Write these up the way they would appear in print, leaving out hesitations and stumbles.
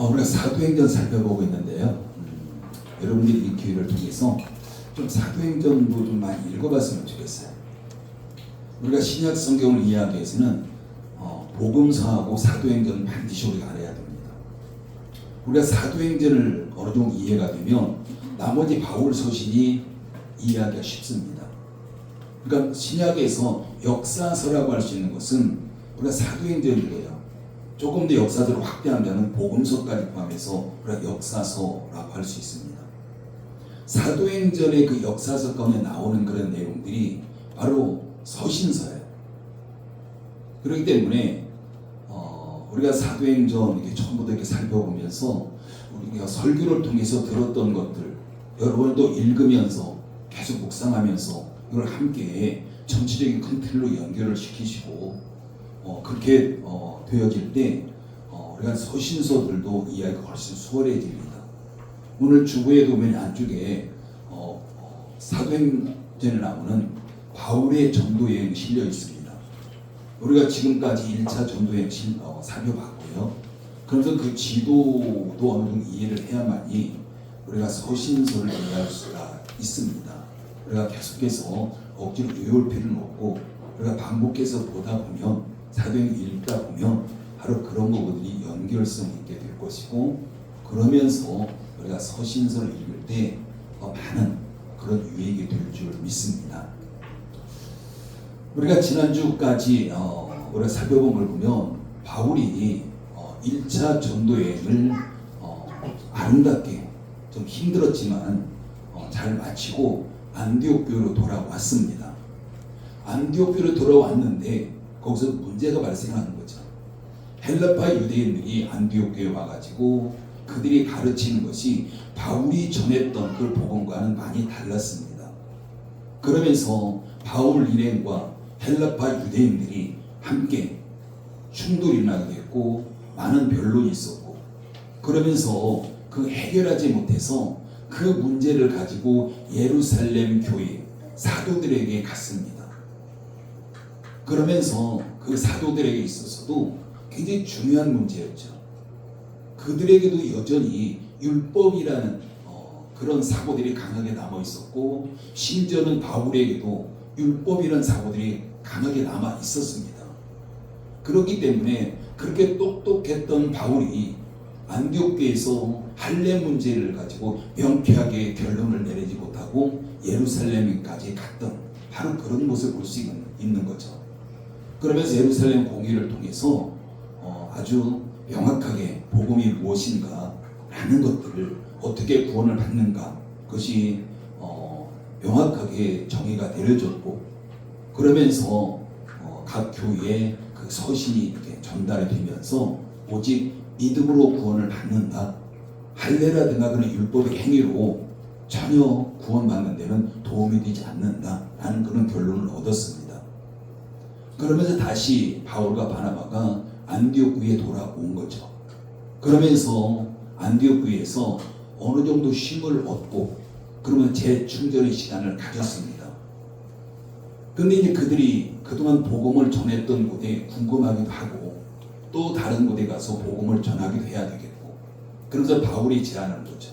우리가 사도행전 살펴보고 있는데요. 여러분들이 이 기회를 통해서 좀 사도행전도 좀 많이 읽어봤으면 좋겠어요. 우리가 신약 성경을 이해하기 위해서는 복음서하고 사도행전은 반드시 우리가 알아야 됩니다. 우리가 사도행전을 어느 정도 이해가 되면 나머지 바울 서신이 이해하기가 쉽습니다. 그러니까 신약에서 역사서라고 할 수 있는 것은 우리가 사도행전이에요. 조금 더 역사적으로 확대한다면 복음서까지 포함해서 우리가 역사서라고 할 수 있습니다. 사도행전의 그 역사서 가운데 나오는 그런 내용들이 바로 서신서예요. 그렇기 때문에 우리가 사도행전 이렇게 처음부터 이렇게 살펴보면서 우리가 설교를 통해서 들었던 것들 여러분도 읽으면서 계속 묵상하면서 이걸 함께 전체적인 큰 틀로 연결을 시키시고 그렇게 되어질 때 우리가 서신서들도 이해하기가 훨씬 수월해집니다. 오늘 주보에 보면 안쪽에 사도행전에 나오는 바울의 전도여행이 실려 있습니다. 우리가 지금까지 1차 전도여행 살펴봤고요. 그래서 그 지도도 어느 정도 이해를 해야만이 우리가 서신서를 이해할 수가 있습니다. 우리가 계속해서 억지로 외울 필요는 없고 우리가 반복해서 보다 보면 사도행전 읽다 보면 바로 그런 부분들이 연결성이 있게 될 것이고 그러면서 우리가 서신서를 읽을 때 많은 그런 유익이 될 줄 믿습니다. 우리가 지난주까지 우리가 살펴본 걸 보면 바울이 1차 전도여행을 아름답게 좀 힘들었지만 잘 마치고 안디옥 교회로 돌아왔습니다. 안디옥 교회로 돌아왔는데 거기서 문제가 발생하는 거죠. 헬라파 유대인들이 안디옥 교회에 와가지고 그들이 가르치는 것이 바울이 전했던 그 복음과는 많이 달랐습니다. 그러면서 바울 일행과 헬라파 유대인들이 함께 충돌이 나게 됐고 많은 변론이 있었고 그러면서 그 해결하지 못해서 그 문제를 가지고 예루살렘 교회 사도들에게 갔습니다. 그러면서 그 사도들에게 있어서도 굉장히 중요한 문제였죠. 그들에게도 여전히 율법이라는 그런 사고들이 강하게 남아 있었고 심지어는 바울에게도 율법이라는 사고들이 강하게 남아 있었습니다. 그렇기 때문에 그렇게 똑똑했던 바울이 안디옥교에서 할례 문제를 가지고 명쾌하게 결론을 내리지 못하고 예루살렘까지 갔던 바로 그런 모습을 볼 수 있는 거죠. 그러면서 예루살렘 공의를 통해서 아주 명확하게 복음이 무엇인가 라는 것들을 어떻게 구원을 받는가 그것이 명확하게 정의가 내려졌고 그러면서 각 교회에 그 서신이 이렇게 전달이 되면서 오직 믿음으로 구원을 받는다. 할례라든가 그런 율법의 행위로 전혀 구원받는 데는 도움이 되지 않는다라는 그런 결론을 얻었습니다. 그러면서 다시 바울과 바나바가 안디옥 교회에 돌아온 거죠. 그러면서 안디옥 교회에서 어느 정도 쉼을 얻고 그러면 재충전의 시간을 가졌습니다. 근데 이제 그들이 그동안 복음을 전했던 곳에 궁금하기도 하고 또 다른 곳에 가서 복음을 전하기도 해야 되겠고 그래서 바울이 제안한 거죠.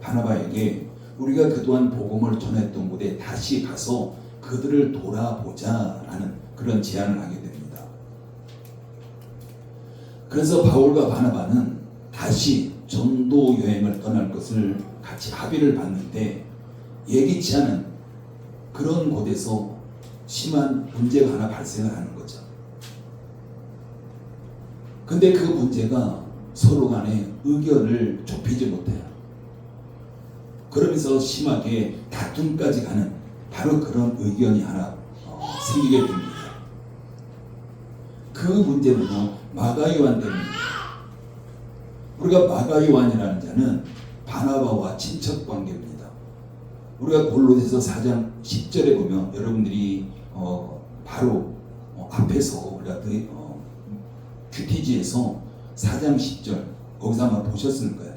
바나바에게 우리가 그동안 복음을 전했던 곳에 다시 가서 그들을 돌아보자라는 그런 제안을 하게 됩니다. 그래서 바울과 바나바는 다시 전도 여행을 떠날 것을 같이 합의를 봤는데 예기치 않은 그런 곳에서 심한 문제가 하나 발생을 하는 거죠. 근데 그 문제가 서로 간에 의견을 좁히지 못해요. 그러면서 심하게 다툼까지 가는 바로 그런 의견이 하나 생기게 됩니다. 그 문제는요 마가요한 때문입니다. 우리가 마가요한이라는 자는 바나바와 친척 관계입니다. 우리가 골로새서 4장 10절에 보면 여러분들이 바로 앞에서 우리가 큐티지에서 4장 10절 거기서 아마 보셨을 거예요.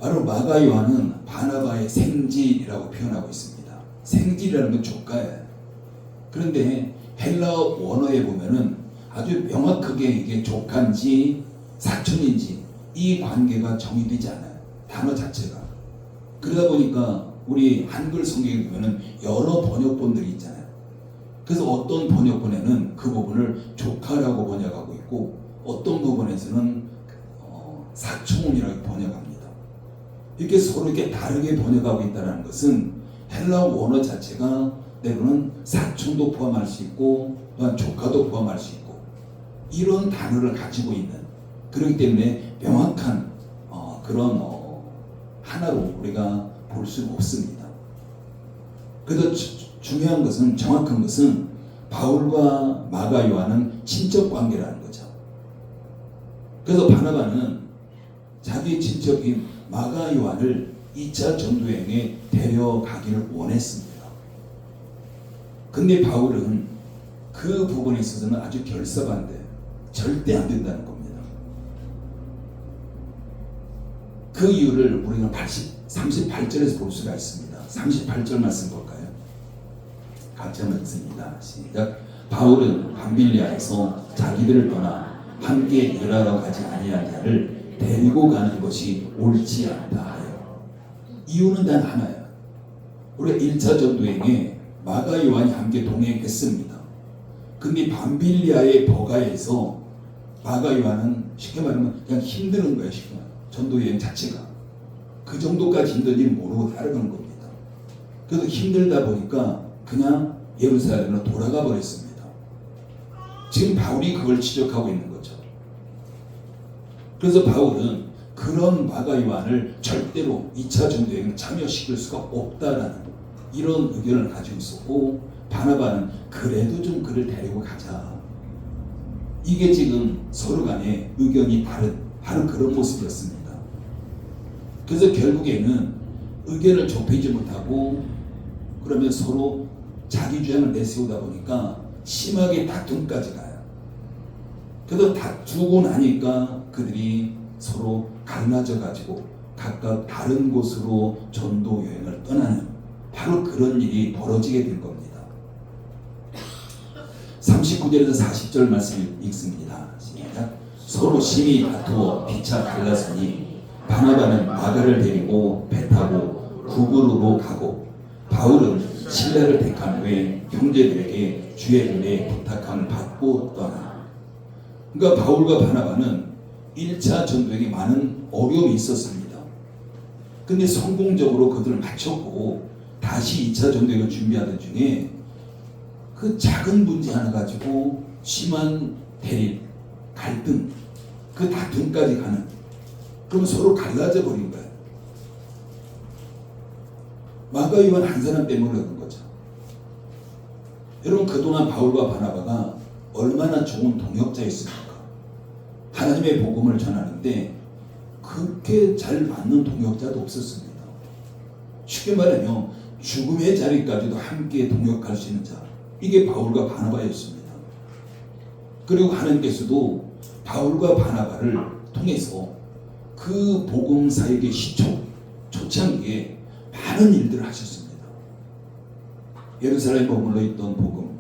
바로 마가요한은 바나바의 생질이라고 표현하고 있습니다. 생질이라는 건 조카예요. 그런데 헬라어 원어에 보면은 아주 명확하게 이게 조카인지 사촌인지 이 관계가 정의되지 않아요. 단어 자체가. 그러다 보니까 우리 한글 성경에 보면은 여러 번역본들이 있잖아요. 그래서 어떤 번역본에는 그 부분을 조카라고 번역하고 있고 어떤 부분에서는 사촌이라고 번역합니다. 이렇게 서로 이렇게 다르게 번역하고 있다는 것은 헬라어 원어 자체가 때로는 사촌도 포함할 수 있고 또한 조카도 포함할 수 있고 이런 단어를 가지고 있는, 그렇기 때문에 명확한 그런 하나로 우리가 볼 수는 없습니다. 그래서 중요한 것은, 정확한 것은 바울과 마가 요한은 친척 관계라는 거죠. 그래서 바나바는 자기 친척인 마가 요한을 2차 전도여행에 데려가기를 원했습니다. 근데 바울은 그 부분에 있어서는 아주 결사반대, 절대 안 된다는 겁니다. 그 이유를 우리가 38절에서 볼 수가 있습니다. 38절 말씀 볼까요? 같이 한번 읽습니다. 시작. 바울은 밤빌리아에서 자기들을 떠나 함께 일하러 가지 아니한 자를 데리고 가는 것이 옳지 않다 하여. 이유는 단 하나야. 우리가 1차 전도행에 마가 요한이 함께 동행했습니다. 근데 밤빌리아의 버가에서 마가 요한은 쉽게 말하면 그냥 힘드는 거예요. 쉽게 말하면. 전도여행 자체가. 그 정도까지 힘든지 모르고 따라가는 겁니다. 그래서 힘들다 보니까 그냥 예루살렘으로 돌아가 버렸습니다. 지금 바울이 그걸 지적하고 있는 거죠. 그래서 바울은 그런 마가 요한을 절대로 2차 전도여행에 참여시킬 수가 없다라는 이런 의견을 가지고 있었고, 바나바는 그래도 좀 그를 데리고 가자. 이게 지금 서로 간에 의견이 다른 바로 그런 모습이었습니다. 그래서 결국에는 의견을 좁히지 못하고 그러면 서로 자기 주장을 내세우다 보니까 심하게 다툼까지 가요. 그래서 다투고 나니까 그들이 서로 갈라져 가지고 각각 다른 곳으로 전도 여행을 떠나는 바로 그런 일이 벌어지게 된 겁니다. 39절에서 40절 말씀 읽습니다. 시작. 서로 심히 다투어 피차 갈랐으니 바나바는 마가를 데리고 배 타고 구브로로 가고 바울은 실례를 택한 후에 형제들에게 주의 은혜에 부탁함을 받고 떠나. 그러니까 바울과 바나바는 1차 전도행에 많은 어려움이 있었습니다. 근데 성공적으로 그들을 마쳤고 다시 2차 전도행을 준비하던 중에 그 작은 문제 하나 가지고 심한 대립, 갈등, 그 다툼까지 가는, 그러면 서로 갈라져 버린 거예요. 마가 요한 한 사람 때문에 그런 거죠. 여러분, 그동안 바울과 바나바가 얼마나 좋은 동역자였습니까? 하나님의 복음을 전하는데 그렇게 잘 맞는 동역자도 없었습니다. 쉽게 말하면 죽음의 자리까지도 함께 동역할 수 있는 자, 이게 바울과 바나바였습니다. 그리고 하나님께서도 바울과 바나바를 통해서 그 복음 사역의 시초, 초창기에 많은 일들을 하셨습니다. 예루살렘에 머물러 있던 복음,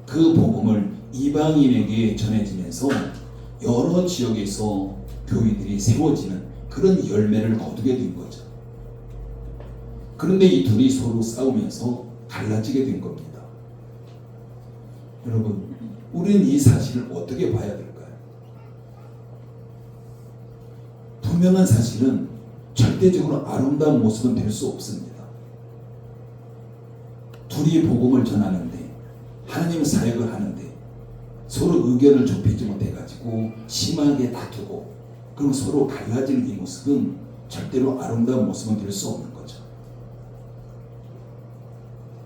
그 복음을 이방인에게 전해지면서 여러 지역에서 교회들이 세워지는 그런 열매를 거두게 된 거죠. 그런데 이 둘이 서로 싸우면서 갈라지게 된 겁니다. 여러분, 우리는 이 사실을 어떻게 봐야 될까요? 분명한 사실은 절대적으로 아름다운 모습은 될 수 없습니다. 둘이 복음을 전하는데, 하나님의 사역을 하는데 서로 의견을 좁히지 못해가지고 심하게 다투고 그럼 서로 갈라지는 이 모습은 절대로 아름다운 모습은 될 수 없는 거죠.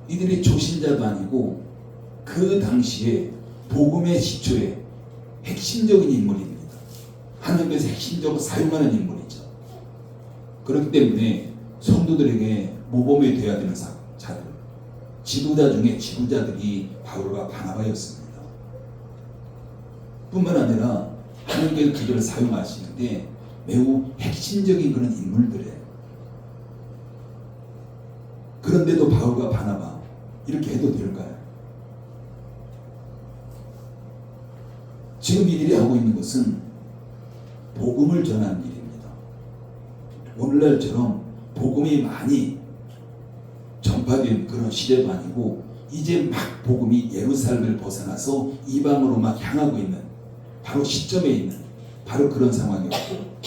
이들이 초신자도 아니고 그 당시에 복음의 시초에 핵심적인 인물입니다. 하나님께서 핵심적으로 사용하는 인물이죠. 그렇기 때문에 성도들에게 모범이 되어야 되는 자들, 지도자 중에 지도자들이 바울과 바나바였습니다. 뿐만 아니라 하나님께서 그들을 사용하시는데 매우 핵심적인 그런 인물들이에요. 그런데도 바울과 바나바 이렇게 해도 될까요? 지금 이들이 하고 있는 것은 복음을 전하는 일입니다. 오늘날처럼 복음이 많이 전파된 그런 시대도 아니고 이제 막 복음이 예루살렘을 벗어나서 이방으로 막 향하고 있는 바로 시점에 있는 바로 그런 상황이었고,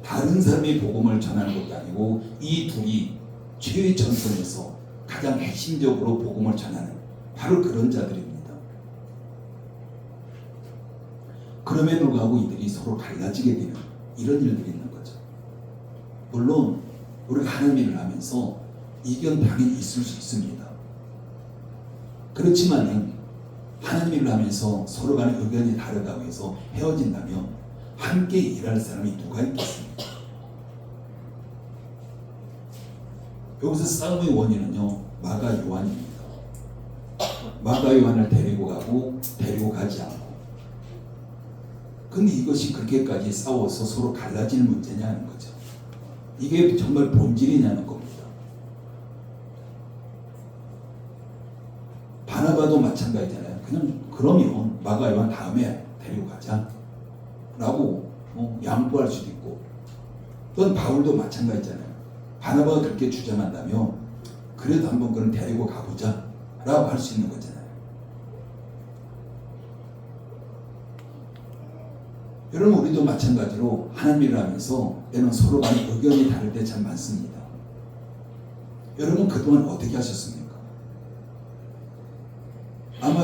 다른 사람이 복음을 전하는 것도 아니고 이 둘이 최의 전선에서 가장 핵심적으로 복음을 전하는 바로 그런 자들입니다. 그럼에도 불구하고 이들이 서로 갈라지게 되는 이런 일들이 있는 거죠. 물론 우리가 하나님 일을 하면서 이견 당연히 있을 수 있습니다. 그렇지만은 하나님 일을 하면서 서로 간의 의견이 다르다고 해서 헤어진다면 함께 일할 사람이 누가 있겠습니까? 여기서 싸움의 원인은요, 마가 요한입니다. 마가 요한을 데리고 가고 데리고 가지 않고. 근데 이것이 그렇게까지 싸워서 서로 갈라질 문제냐는 거죠. 이게 정말 본질이냐는 겁니다. 바나바도 마찬가지잖아요. 그냥 그러면 마가 요한 다음에 데리고 가자 라고 양보할 수도 있고, 또는 바울도 마찬가지잖아요. 바나바가 그렇게 주장한다면 그래도 한번 그럼 데리고 가보자 라고 할 수 있는 거잖아요. 여러분, 우리도 마찬가지로 하나님 일을 하면서 때는 서로 간에 의견이 다를 때 참 많습니다. 여러분, 그동안 어떻게 하셨습니까? 아마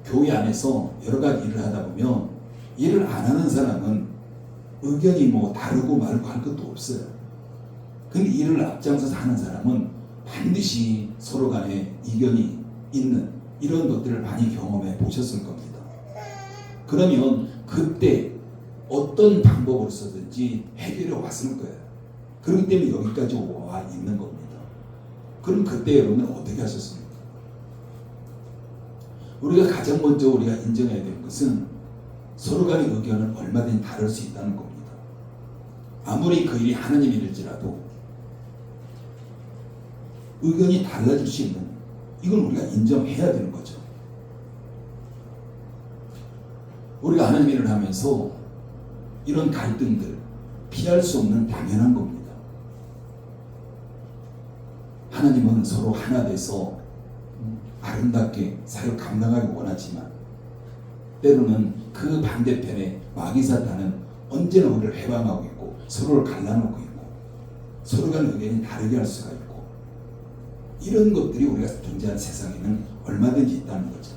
교회 안에서 여러 가지 일을 하다 보면 일을 안 하는 사람은 의견이 다르고 말고 할 것도 없어요. 근데 일을 앞장서서 하는 사람은 반드시 서로 간에 이견이 있는 이런 것들을 많이 경험해 보셨을 겁니다. 그러면 그때 어떤 방법으로 써든지 해결해 왔을 거예요. 그렇기 때문에 여기까지 와 있는 겁니다. 그럼 그때 여러분은 어떻게 하셨습니까? 우리가 가장 먼저 우리가 인정해야 되는 것은 서로 간의 의견은 얼마든지 다를 수 있다는 겁니다. 아무리 그 일이 하나님 일일지라도 의견이 달라질 수 있는, 이건 우리가 인정해야 되는 거죠. 우리가 하나님 일을 하면서 이런 갈등들 피할 수 없는 당연한 겁니다. 하나님은 서로 하나 돼서 아름답게 사역을 감당하기 원하지만 때로는 그 반대편에 마귀 사탄은 언제나 우리를 해방하고 있고 서로를 갈라놓고 있고 서로 간 의견이 다르게 할 수가 있고, 이런 것들이 우리가 존재하는 세상에는 얼마든지 있다는 거죠.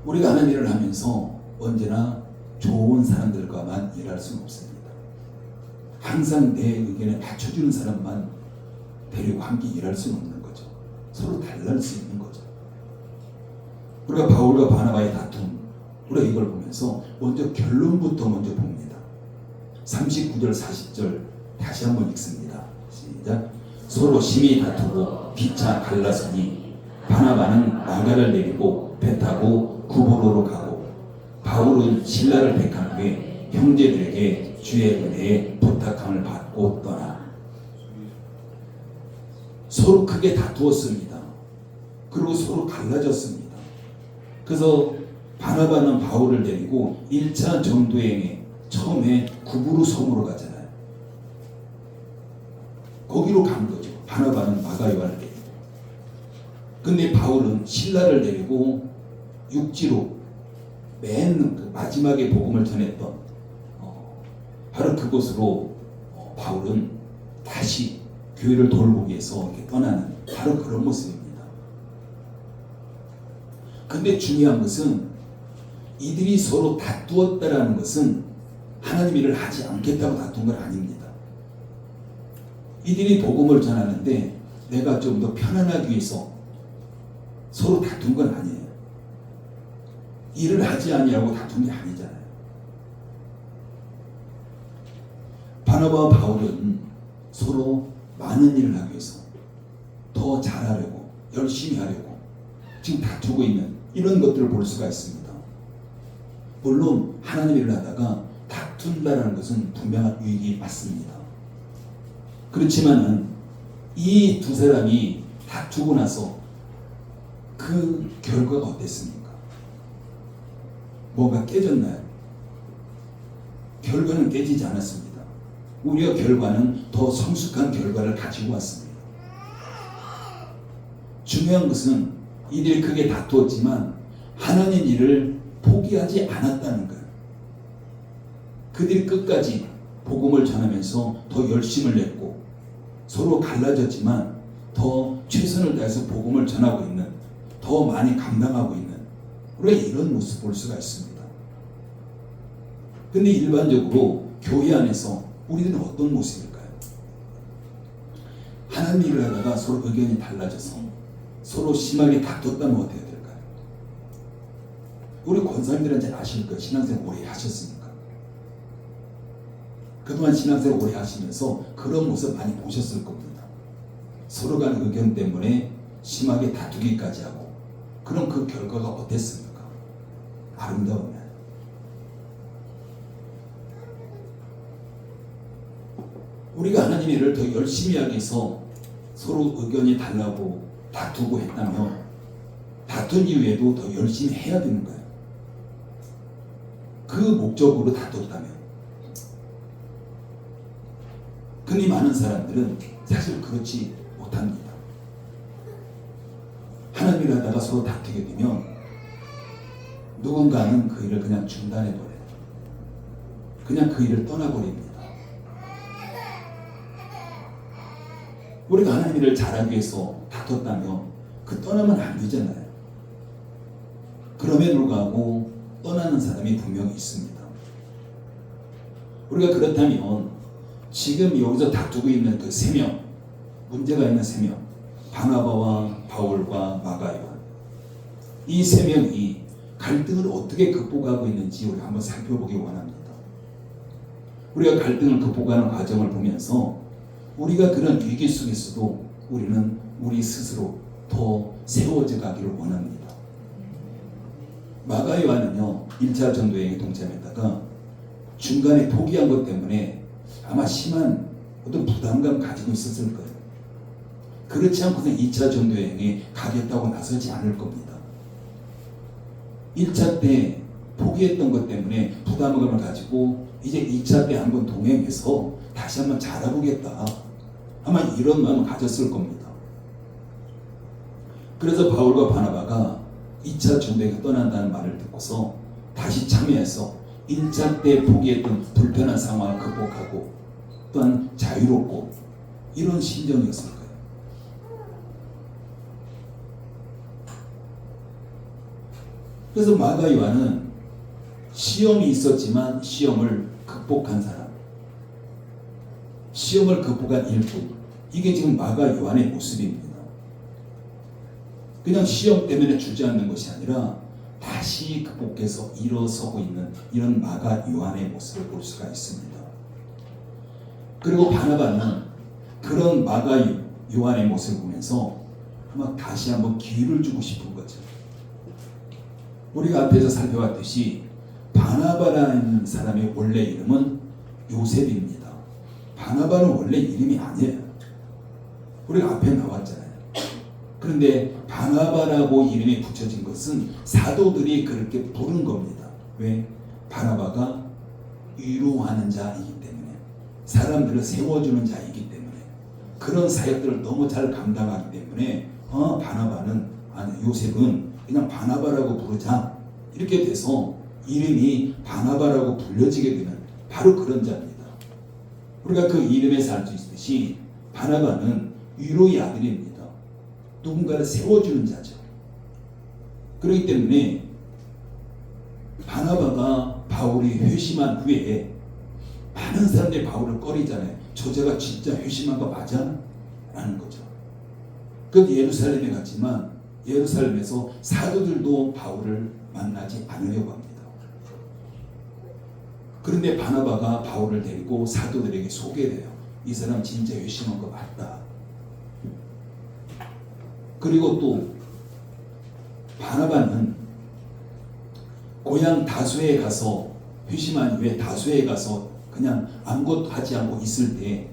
우리가 하는 일을 하면서 언제나 좋은 사람들과만 일할 수는 없습니다. 항상 내 의견에 받쳐주는 사람만 데리고 함께 일할 수는 없는 거죠. 서로 달랄 수 있는 거죠. 우리가 바울과 바나바의 다툼, 우리가 이걸 보면서 먼저 결론부터 먼저 봅니다. 39절 40절 다시 한번 읽습니다. 시작. 서로 심히 다투고 피차 갈라서니 바나바는 마가를 내리고 배 타고 구브로로 가고 바울은 신라를 택한 후에 형제들에게 주의 은혜에 부탁함을 받고 떠나. 서로 크게 다투었습니다. 그리고 서로 갈라졌습니다. 그래서 바나바는 바울을 데리고 1차 전도여행에 처음에 구브로 섬으로 가잖아요. 거기로 간 거죠. 바나바는 마가 요한을 데리고. 근데 바울은 신라를 데리고 육지로 맨 그 마지막에 복음을 전했던 바로 그곳으로 바울은 다시 교회를 돌보기 위해서 이렇게 떠나는 바로 그런 모습입니다. 근데 중요한 것은 이들이 서로 다투었다라는 것은 하나님 일을 하지 않겠다고 다툰 건 아닙니다. 이들이 복음을 전하는데 내가 좀 더 편안하기 위해서 서로 다툰 건 아니에요. 일을 하지 아니하고 다툰 게 아니잖아요. 바나바와 바울은 서로 많은 일을 하기 위해서 더 잘하려고 열심히 하려고 지금 다투고 있는 이런 것들을 볼 수가 있습니다. 물론 하나님 일을 하다가 다툰다는 것은 분명한 유익이 맞습니다. 그렇지만은 이 두 사람이 다투고 나서 그 결과가 어땠습니까? 뭐가 깨졌나요? 결과는 깨지지 않았습니다. 우리가 결과는 더 성숙한 결과를 가지고 왔습니다. 중요한 것은 이들이 크게 다투었지만 하나님 일을 포기하지 않았다는 거예요. 그들이 끝까지 복음을 전하면서 더 열심을 냈고 서로 갈라졌지만 더 최선을 다해서 복음을 전하고 있는, 더 많이 감당하고 있는, 우리가 이런 모습 볼 수가 있습니다. 근데 일반적으로 교회 안에서 우리들은 어떤 모습일까요? 하나님 일을 하다가 서로 의견이 달라져서 서로 심하게 다퉜다면 어떻게 될까요? 우리 권사님들은 잘 아실 거예요. 신앙생활 오래 하셨으니까. 그동안 신앙생활 오래 하시면서 그런 모습 많이 보셨을 겁니다. 서로 간 의견 때문에 심하게 다투기까지 하고, 그럼 그 결과가 어땠습니까? 아름다웠나요? 우리가 하나님 일을 더 열심히 하기 위해서 서로 의견이 달라고 다투고 했다면 다툰 이후에도 더 열심히 해야 되는 거예요. 그 목적으로 다퉜다면. 근데 많은 사람들은 사실 그렇지 못합니다. 하나님 일을 하다가 서로 다투게 되면 누군가는 그 일을 그냥 중단해버려요. 그냥 그 일을 떠나버립니다. 우리가 하나님 일을 잘하기 위해서 다퉜다면 그 떠나면 안 되잖아요. 그럼에도 불구하고 떠나는 사람이 분명히 있습니다. 우리가 그렇다면 지금 여기서 다투고 있는 그 세 명, 문제가 있는 세 명, 바나바와 바울과 마가요, 이 세 명이 갈등을 어떻게 극복하고 있는지 우리가 한번 살펴보기 원합니다. 우리가 갈등을 극복하는 과정을 보면서 우리가 그런 위기 속에서도 우리는 우리 스스로 더 세워져 가기를 원합니다. 마가 요한은요 1차 전도여행에 동참했다가 중간에 포기한 것 때문에 아마 심한 어떤 부담감 가지고 있었을 거예요. 그렇지 않고서 2차 전도여행에 가겠다고 나서지 않을 겁니다. 1차 때 포기했던 것 때문에 부담감을 가지고 이제 2차 때 한번 동행해서 다시 한번 잘해보겠다, 아마 이런 마음을 가졌을 겁니다. 그래서 바울과 바나바가 2차 전도여행에 떠난다는 말을 듣고서 다시 참여해서 1차 때 포기했던 불편한 상황을 극복하고 또한 자유롭고 이런 심정이었을 거예요. 그래서 마가 요한은 시험이 있었지만 시험을 극복한 사람, 시험을 극복한 일꾼, 이게 지금 마가 요한의 모습입니다. 그냥 시험 때문에 주저앉는 것이 아니라 다시 극복해서 일어서고 있는 이런 마가 요한의 모습을 볼 수가 있습니다. 그리고 바나바는 그런 마가 요한의 모습을 보면서 아마 다시 한번 기회를 주고 싶은 거죠. 우리가 앞에서 살펴봤듯이 바나바라는 사람의 원래 이름은 요셉입니다. 바나바는 원래 이름이 아니에요. 우리가 앞에 나왔잖아요. 그런데 바나바라고 이름이 붙여진 것은 사도들이 그렇게 부른 겁니다. 왜? 바나바가 위로하는 자이기 때문에, 사람들을 세워주는 자이기 때문에, 그런 사역들을 너무 잘 감당하기 때문에 바나바는, 아니 요셉은 그냥 바나바라고 부르자, 이렇게 돼서 이름이 바나바라고 불려지게 되는 바로 그런 자입니다. 우리가 그 이름에서 알 수 있듯이 바나바는 위로의 아들입니다. 누군가를 세워주는 자죠. 그렇기 때문에 바나바가 바울이 회심한 후에 많은 사람들이 바울을 꺼리잖아요. 저자가 진짜 회심한 거 맞아? 라는 거죠. 그 예루살렘에 갔지만 예루살렘에서 사도들도 바울을 만나지 않으려고 합니다. 그런데 바나바가 바울을 데리고 사도들에게 소개돼요. 이 사람 진짜 회심한 거 맞다. 그리고 또 바나바는 고향 다수에 가서, 회심한 이후에 다수에 가서 그냥 아무것도 하지 않고 있을 때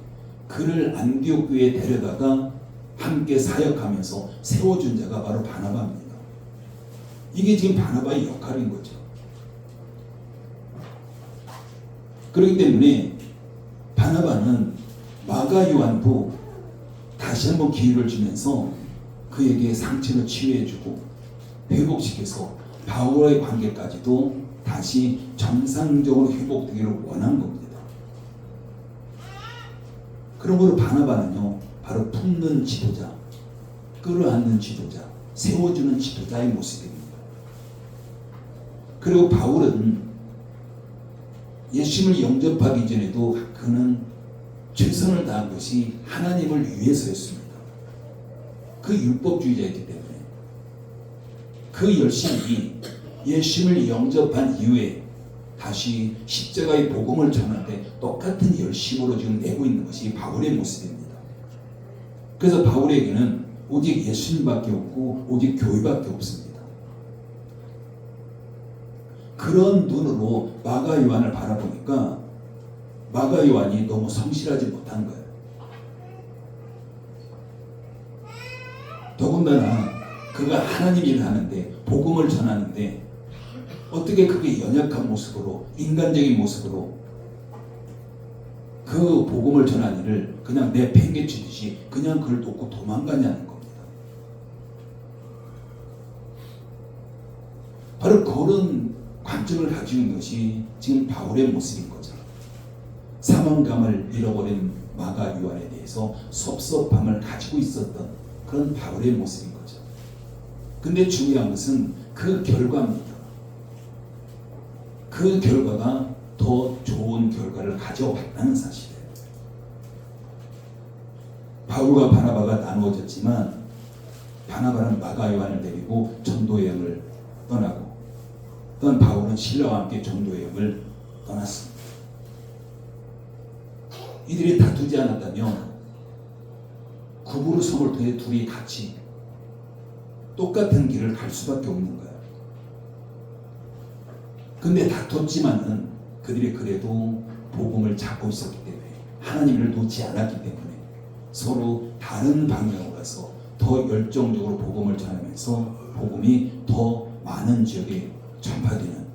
그를 안디옥 교회에 데려다가 함께 사역하면서 세워준 자가 바로 바나바입니다. 이게 지금 바나바의 역할인 거죠. 그렇기 때문에 바나바는 마가 요한도 다시 한번 기회를 주면서 그에게 상처를 치유해주고 회복시켜서 바울과의 관계까지도 다시 정상적으로 회복되기를 원한 겁니다. 그러므로 바나바는요, 바로 품는 지도자, 끌어안는 지도자, 세워주는 지도자의 모습입니다. 그리고 바울은 예수님을 영접하기 전에도 그는 최선을 다한 것이 하나님을 위해서였습니다. 그 율법주의자였기 때문에 그 열심이 예수님을 영접한 이후에 다시 십자가의 복음을 전하는데 똑같은 열심으로 지금 내고 있는 것이 바울의 모습입니다. 그래서 바울에게는 오직 예수님밖에 없고 오직 교회밖에 없습니다. 그런 눈으로 마가 요한을 바라보니까 마가 요한이 너무 성실하지 못한 거예요. 더군다나 그가 하나님 일을 하는데 복음을 전하는데 어떻게 그게 연약한 모습으로 인간적인 모습으로 그 복음을 전한 일을 그냥 내팽개치듯이 그냥 그걸 놓고 도망가냐는 겁니다. 바로 그런 관점을 가지고 있는 것이 지금 바울의 모습인 거죠. 사명감을 잃어버린 마가 요한에 대해서 섭섭함을 가지고 있었던 그런 바울의 모습인 거죠. 근데 중요한 것은 그 결과입니다. 그 결과가 더 좋은 결과를 가져왔다는 사실이에요. 바울과 바나바가 나누어졌지만 바나바는 마가 요한을 데리고 전도 여행을 떠나고 또한 바울은 신라와 함께 전도 여행을 떠났습니다. 이들이 다투지 않았다면 구부로 섬을 통해 둘이 같이 똑같은 길을 갈 수밖에 없는 거예요. 근데 다퉜지만은 그들이 그래도 복음을 잡고 있었기 때문에 하나님을 놓지 않았기 때문에 서로 다른 방향으로 가서 더 열정적으로 복음을 전하면서 복음이 더 많은 지역에 전파되는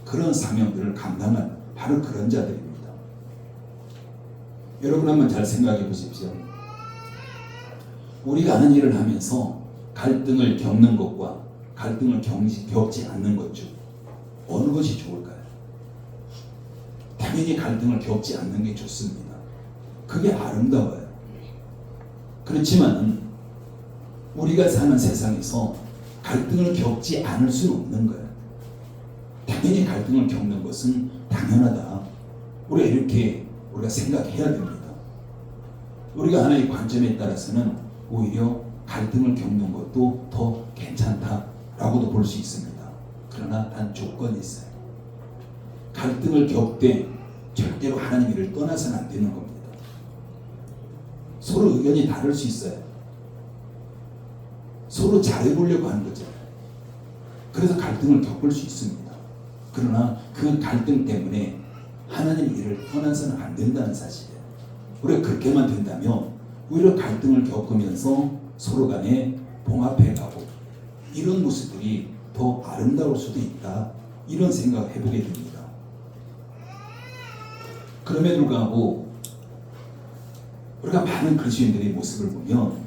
그런 사명들을 감당한 바로 그런 자들입니다. 여러분 한번 잘 생각해 보십시오. 우리가 하는 일을 하면서 갈등을 겪는 것과 갈등을 겪지 않는 것 중 어느 것이 좋을까요? 당연히 갈등을 겪지 않는 게 좋습니다. 그게 아름다워요. 그렇지만 우리가 사는 세상에서 갈등을 겪지 않을 수는 없는 거예요. 당연히 갈등을 겪는 것은 당연하다. 우리가 이렇게 우리가 생각해야 됩니다. 우리가 하나의 관점에 따라서는 오히려 갈등을 겪는 것도 더 괜찮다라고도 볼 수 있습니다. 그러나 단 조건이 있어요. 갈등을 겪되 절대로 하나님 일을 떠나서는 안 되는 겁니다. 서로 의견이 다를 수 있어요. 서로 잘해보려고 하는 거죠. 그래서 갈등을 겪을 수 있습니다. 그러나 그 갈등 때문에 하나님 일을 떠나서는 안 된다는 사실이에요. 우리가 그렇게만 된다면 오히려 갈등을 겪으면서 서로 간에 봉합해가고 이런 모습들이 더 아름다울 수도 있다. 이런 생각을 해보게 됩니다. 그럼에도 불구하고 우리가 많은 그리스도인들의 모습을 보면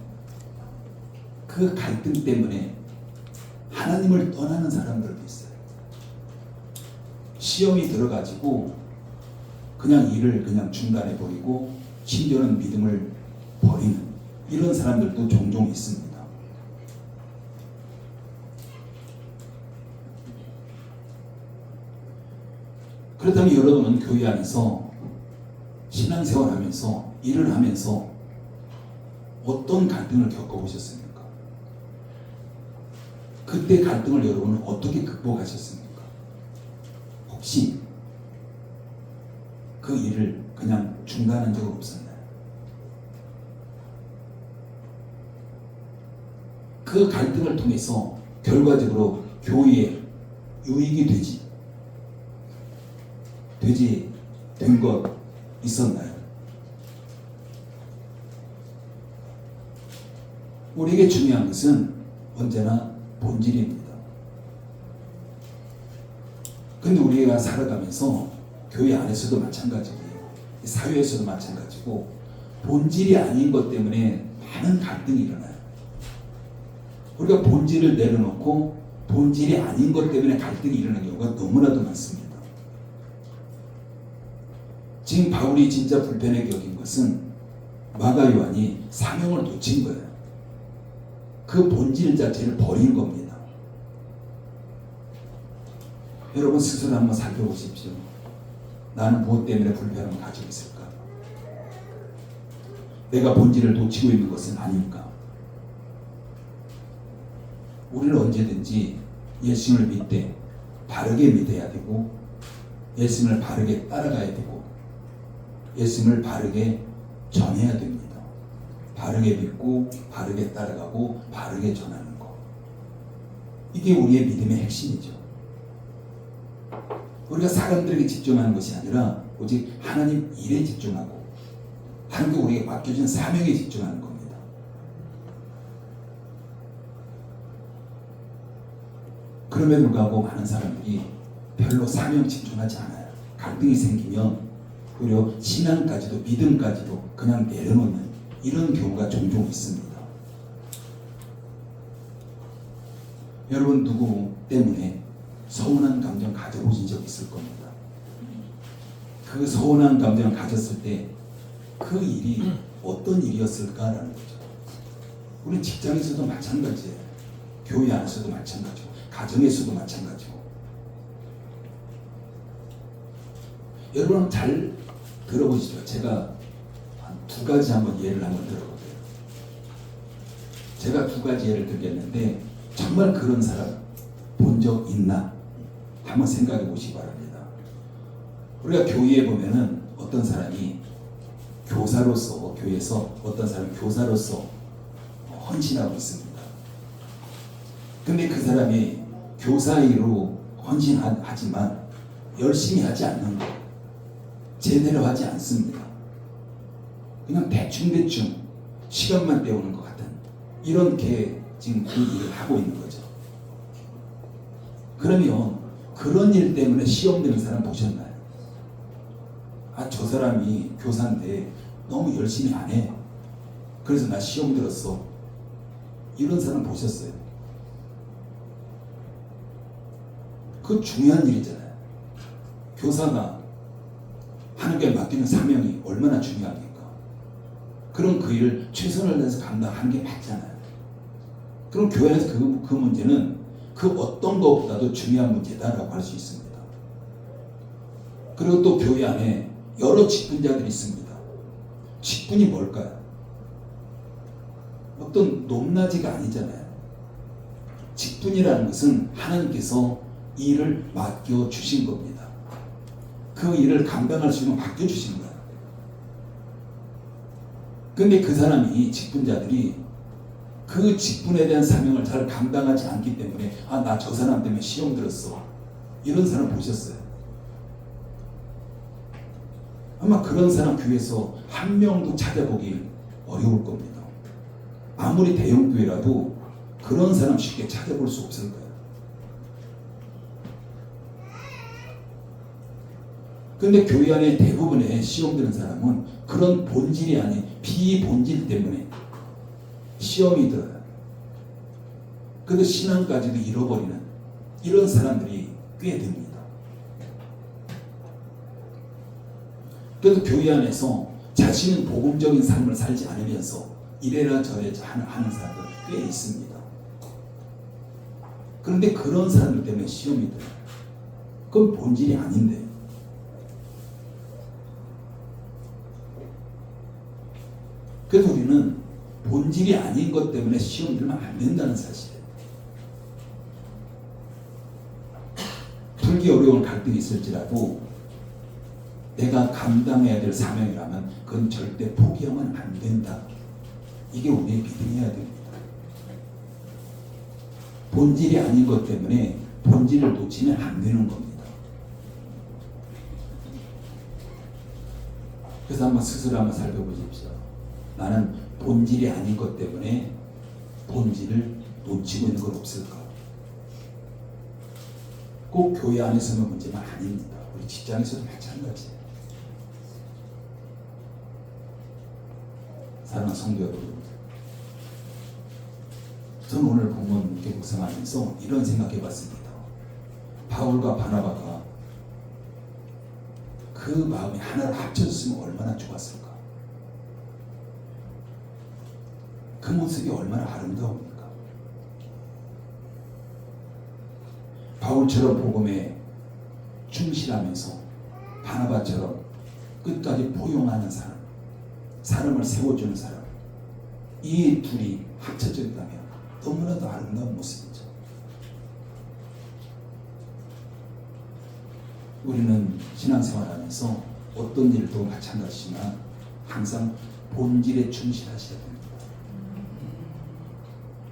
그 갈등 때문에 하나님을 떠나는 사람들도 있어요. 시험이 들어가지고 그냥 일을 그냥 중단해 버리고 심지어는 믿음을 버리는 이런 사람들도 종종 있습니다. 그렇다면 여러분은 교회 안에서 신앙생활 하면서 일을 하면서 어떤 갈등을 겪어보셨습니까? 그때 갈등을 여러분은 어떻게 극복하셨습니까? 혹시 그 일을 그냥 중단한 적은 없었나요? 그 갈등을 통해서 결과적으로 교회에 유익이 된 것 있었나요? 우리에게 중요한 것은 언제나 본질입니다. 근데 우리가 살아가면서 교회 안에서도 마찬가지고요. 사회에서도 마찬가지고 본질이 아닌 것 때문에 많은 갈등이 일어나요. 우리가 본질을 내려놓고 본질이 아닌 것 때문에 갈등이 일어나는 경우가 너무나도 많습니다. 지금 바울이 진짜 불편하게 여긴 것은 마가 요한이 사명을 놓친 거예요. 그 본질 자체를 버린 겁니다. 여러분 스스로 한번 살펴보십시오. 나는 무엇 때문에 불편함을 가지고 있을까? 내가 본질을 놓치고 있는 것은 아닐까? 우리는 언제든지 예수님을 믿되 바르게 믿어야 되고 예수님을 바르게 따라가야 되고 예수님을 바르게 전해야 됩니다. 바르게 믿고 바르게 따라가고 바르게 전하는 것. 이게 우리의 믿음의 핵심이죠. 우리가 사람들에게 집중하는 것이 아니라 오직 하나님 일에 집중하고 하나님께 우리에게 맡겨진 사명에 집중하는 겁니다. 그럼에도 불구하고 많은 사람들이 별로 사명 집중하지 않아요. 갈등이 생기면 오히려 신앙까지도 믿음까지도 그냥 내려놓는 이런 경우가 종종 있습니다. 여러분 누구 때문에 서운한 감정 가져보신 적 있을 겁니다. 그 서운한 감정을 가졌을 때 그 일이 어떤 일이었을까라는 거죠. 우리 직장에서도 마찬가지예요. 교회 안에서도 마찬가지고 가정에서도 마찬가지고. 여러분 잘 들어보시죠. 제가 한 두 가지 예를 한번 들어볼게요. 제가 두 가지 예를 들겠는데 정말 그런 사람 본 적 있나? 한번 생각해 보시기 바랍니다. 우리가 교회에 보면은 어떤 사람이 교사로서 교회에서 어떤 사람이 교사로서 헌신하고 있습니다. 근데 그 사람이 교사로 헌신하지만 열심히 하지 않는 것, 제대로 하지 않습니다. 그냥 대충대충 시간만 때우는 것 같은 이렇게 지금 그 일을 하고 있는 거죠. 그러면 그런 일 때문에 시험 드는 사람 보셨나요? 아, 저 사람이 교사인데 너무 열심히 안 해. 그래서 나 시험 들었어. 이런 사람 보셨어요? 그 중요한 일이잖아요. 교사가 하나님께 맡기는 사명이 얼마나 중요합니까? 그럼 그 일을 최선을 다해서 감당하는 게 맞잖아요. 그럼 교회에서 그 문제는 그 어떤 것보다도 중요한 문제다라고 할 수 있습니다. 그리고 또 교회 안에 여러 직분자들이 있습니다. 직분이 뭘까요? 어떤 높낮이가 아니잖아요. 직분이라는 것은 하나님께서 일을 맡겨주신 겁니다. 그 일을 감당할 수 있는 맡겨주신 거예요. 근데 그 사람이 직분자들이 그 직분에 대한 사명을 잘 감당하지 않기 때문에 아, 나 저 사람 때문에 시험 들었어. 이런 사람 보셨어요? 아마 그런 사람 교회에서 한 명도 찾아보기 어려울 겁니다. 아무리 대형 교회라도 그런 사람 쉽게 찾아볼 수 없을 거예요. 근데 교회 안에 대부분의 시험 드는 사람은 그런 본질이 아닌 비본질 때문에 시험이 들어요. 그래도 신앙까지도 잃어버리는 이런 사람들이 꽤 됩니다. 그래서 교회 안에서 자신은 복음적인 삶을 살지 않으면서 이래라 저래라 하는 사람들 꽤 있습니다. 그런데 그런 사람들 때문에 시험이 들어요. 그건 본질이 아닌데. 그래서 우리는 본질이 아닌 것 때문에 시험 들면 안 된다는 사실이에요. 풀기 어려운 갈등이 있을지라도 내가 감당해야 될 사명이라면 그건 절대 포기하면 안 된다. 이게 우리의 믿음이어야 됩니다. 본질이 아닌 것 때문에 본질을 놓치면 안 되는 겁니다. 그래서 한번 스스로 한번 살펴보십시오. 나는 본질이 아닌 것 때문에 본질을 놓치고 있는 건 없을까? 꼭 교회 안에서만 문제만 아닙니다. 우리 직장에서도 마찬가지예요. 사랑하는 성도 여러분, 저는 오늘 본문 이렇게 묵상하면서 이런 생각해봤습니다. 바울과 바나바가 그 마음이 하나로 합쳐졌으면 얼마나 좋았을까? 그 모습이 얼마나 아름다웁니까? 바울처럼 복음에 충실하면서 바나바처럼 끝까지 포용하는 사람, 사람을 세워주는 사람, 이 둘이 합쳐져 있다면 너무나도 아름다운 모습이죠. 우리는 신앙생활하면서 어떤 일도 마찬가지지만 항상 본질에 충실하셔야 됩니다.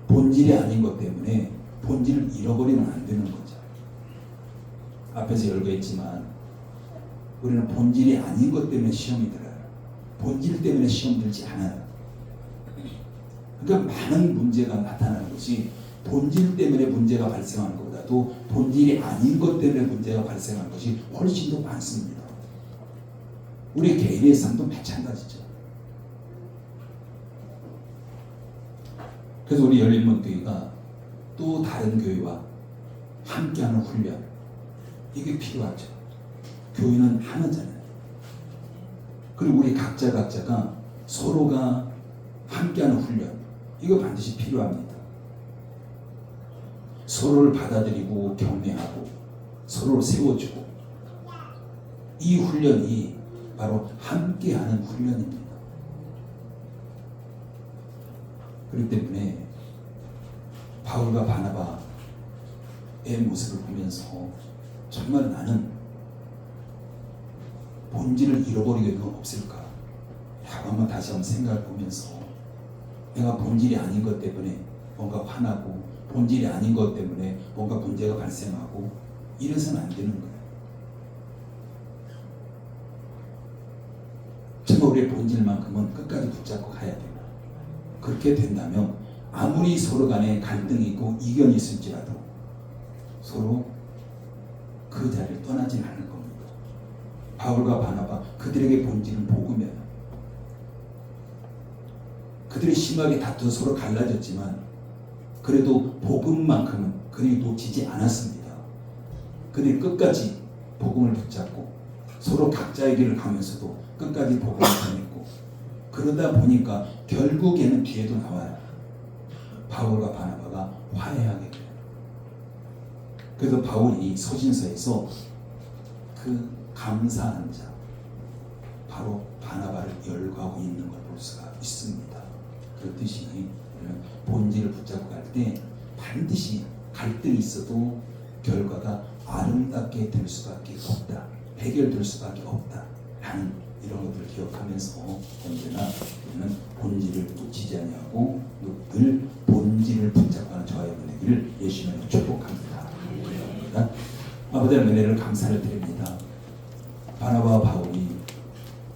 본질이 아닌 것 때문에 본질을 잃어버리면 안 되는 거죠. 앞에서 열거했지만 우리는 본질이 아닌 것 때문에 시험이 들어요. 본질 때문에 시험 들지 않아요. 그러니까 많은 문제가 나타나는 것이 본질 때문에 문제가 발생하는 것보다도 본질이 아닌 것 때문에 문제가 발생하는 것이 훨씬 더 많습니다. 우리 개인의 삶도 마찬가지죠. 그래서 우리 열린문교회가 또 다른 교회와 함께하는 훈련, 이게 필요하죠. 교회는 하나잖아요. 그리고 우리 각자가 서로가 함께하는 훈련, 이거 반드시 필요합니다. 서로를 받아들이고 격려하고 서로를 세워주고, 이 훈련이 바로 함께하는 훈련입니다. 그렇기 때문에 바울과 바나바의 모습을 보면서 정말 나는 본질을 잃어버리게 없을까 라고 한번 다시 한번 생각을 보면서, 내가 본질이 아닌 것 때문에 뭔가 화나고 본질이 아닌 것 때문에 뭔가 문제가 발생하고 이래서는 안 되는 거예요. 정말 우리의 본질만큼은 끝까지 붙잡고 가야 돼요. 그렇게 된다면 아무리 서로 간에 갈등이 있고 이견이 있을지라도 서로 그 자리를 떠나진 않을 겁니다. 바울과 바나바, 그들에게 본질은 복음이에요. 그들이 심하게 다투어 서로 갈라졌지만 그래도 복음만큼은 그들이 놓치지 않았습니다. 그들이 끝까지 복음을 붙잡고 서로 각자의 길을 가면서도 끝까지 복음을 전했고, 그러다 보니까 결국에는 뒤에도 나와요. 바울과 바나바가 화해하게 돼요. 그래서 바울이 서신서에서 그 감사하는 자, 바로 바나바를 열거하고 있는 걸 볼 수가 있습니다. 그렇듯이 본질을 붙잡고 갈 때 반드시 갈등이 있어도 결과가 아름답게 될 수밖에 없다, 해결될 수밖에 없다 라는 이런 것들을 기억하면서 언제나 우리는 본질을 놓치지 아니하고 늘 본질을 붙잡고 하는 저와 여러분 되기를 예수님으로 축복합니다. 아버지 하나님, 은혜를 감사를 드립니다. 바나바와 바울이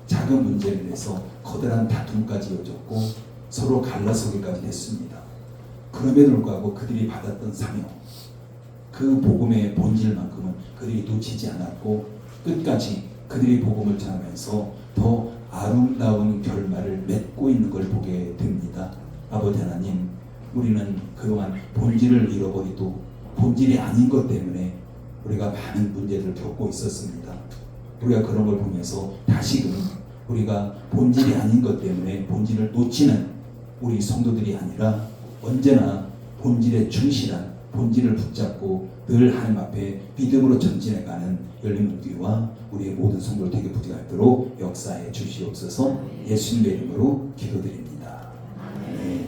작은 문제를 내서 커다란 다툼까지 이어졌고 서로 갈라서기까지 됐습니다. 그럼에도 불구하고 그들이 받았던 사명, 그 복음의 본질만큼은 그들이 놓치지 않았고 끝까지 그들이 복음을 전하면서 더 아름다운 결말을 맺고 있는 걸 보게 됩니다. 아버지 하나님, 우리는 그동안 본질을 잃어버리고 본질이 아닌 것 때문에 우리가 많은 문제들을 겪고 있었습니다. 우리가 그런 걸 보면서 다시금 우리가 본질이 아닌 것 때문에 본질을 놓치는 우리 성도들이 아니라 언제나 본질에 충실한, 본질을 붙잡고 늘 하나님 앞에 믿음으로 전진해가는 열린문교회와 우리의 모든 성도들 되게 부탁하도록 역사해 주시옵소서. 예수님의 이름으로 기도드립니다. 네.